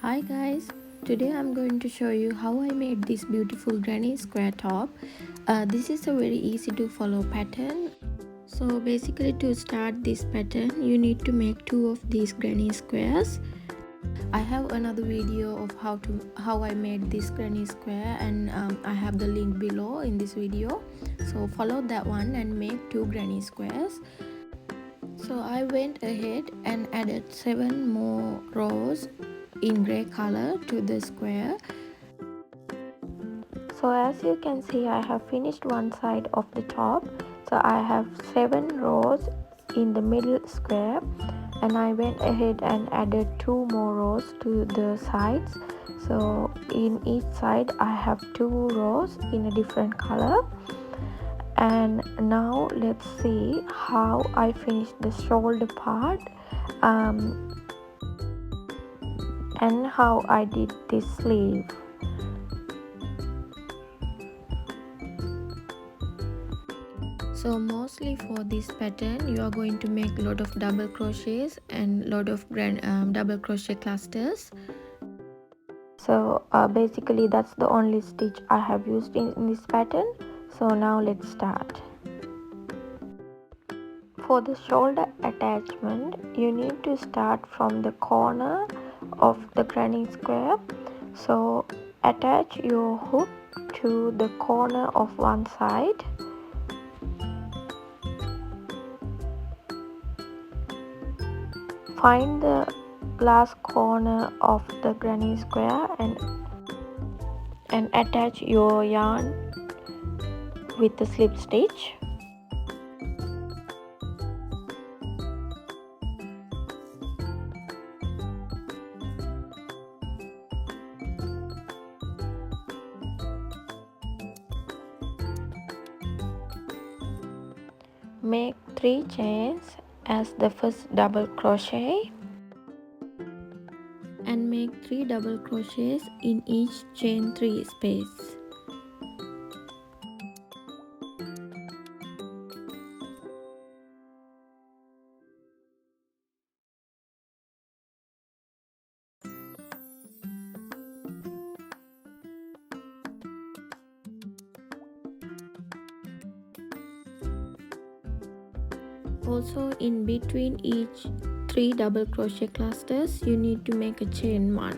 Hi guys, today I'm going to show you how I made this beautiful granny square top. This is a very easy to follow pattern. So basically, to start this pattern you need to make two of these granny squares. I have another video of how I made this granny square, and I have the link below in this video, so follow that one and make two granny squares. So I went ahead and added 7 more rows in gray color to the square. So as you can see, I have finished one side of the top. So I have 7 rows in the middle square, and I went ahead and added 2 more rows to the sides. So in each side I have 2 rows in a different color. And now let's see how I finished the shoulder part and how I did this sleeve. So mostly for this pattern you are going to make a lot of double crochets and lot of double crochet clusters. So basically that's the only stitch I have used in this pattern. So now let's start. For the shoulder attachment you need to start from the corner of the granny square. So attach your hook to the corner of one side. Find the last corner of the granny square and attach your yarn with the slip stitch. Make 3 chains as the first double crochet and make 3 double crochets in each chain 3 space. Also in between each 3 double crochet clusters you need to make a chain 1.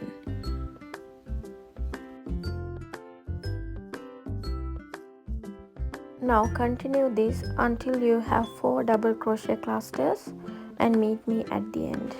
Now continue this until you have 4 double crochet clusters and meet me at the end.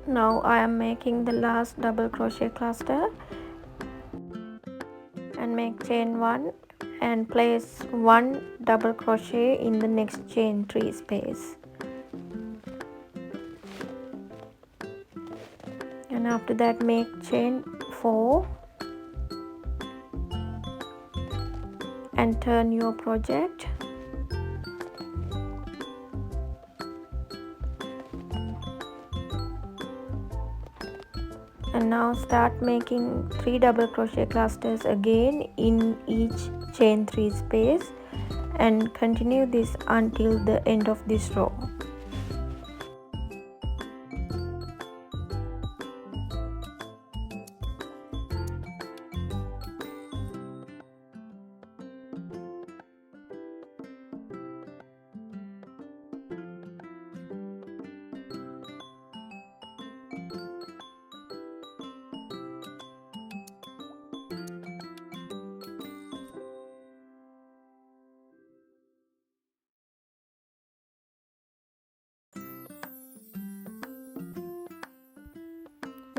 Now I am making the last double crochet cluster and make chain 1 and place 1 double crochet in the next chain 3 space. And after that make chain 4 and turn your project. And now start making 3 double crochet clusters again in each chain 3 space and continue this until the end of this row.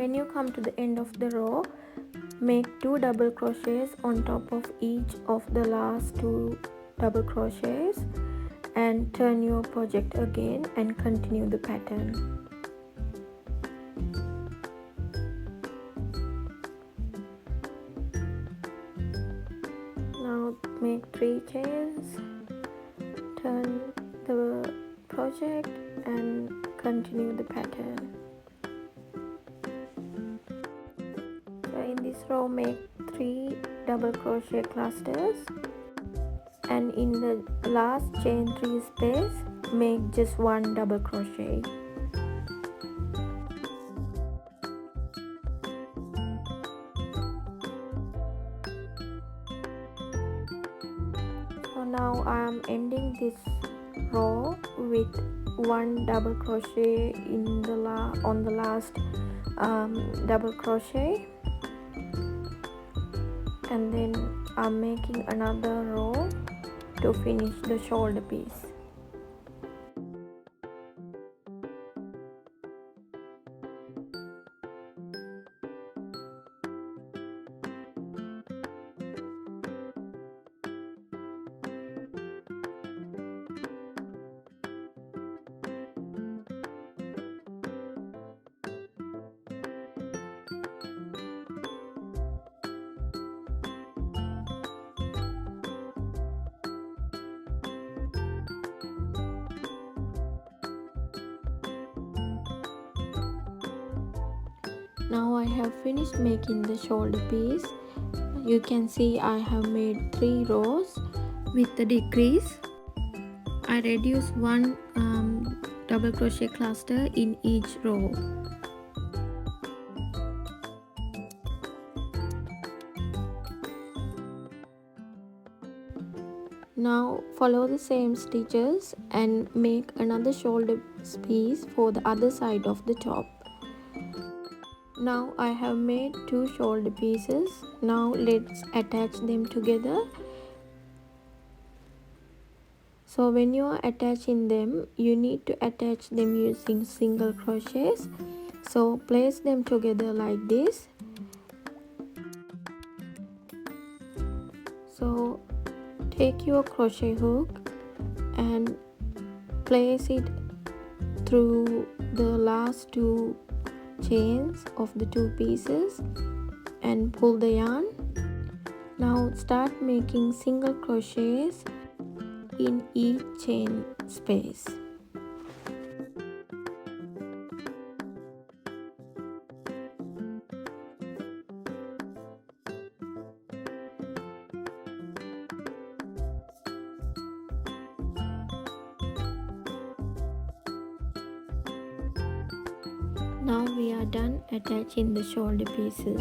When you come to the end of the row, make 2 double crochets on top of each of the last 2 double crochets and turn your project again and continue the pattern. Now make 3 chains, turn the project and continue the pattern. So in this row make 3 double crochet clusters, and in the last chain 3 space make just 1 double crochet. So now I am ending this row with 1 double crochet in the on the last double crochet, and then I'm making another row to finish the shoulder piece. Now I have finished making the shoulder piece. You can see I have made 3 rows with the decrease. I reduced 1 double crochet cluster in each row. Now follow the same stitches and make another shoulder piece for the other side of the top. Now I have made 2 shoulder pieces. Now let's attach them together. So when you are attaching them, you need to attach them using single crochets. So place them together like this. So take your crochet hook and place it through the last 2 chains of the 2 pieces and pull the yarn. Now start making single crochets in each chain space. Now we are done attaching the shoulder pieces.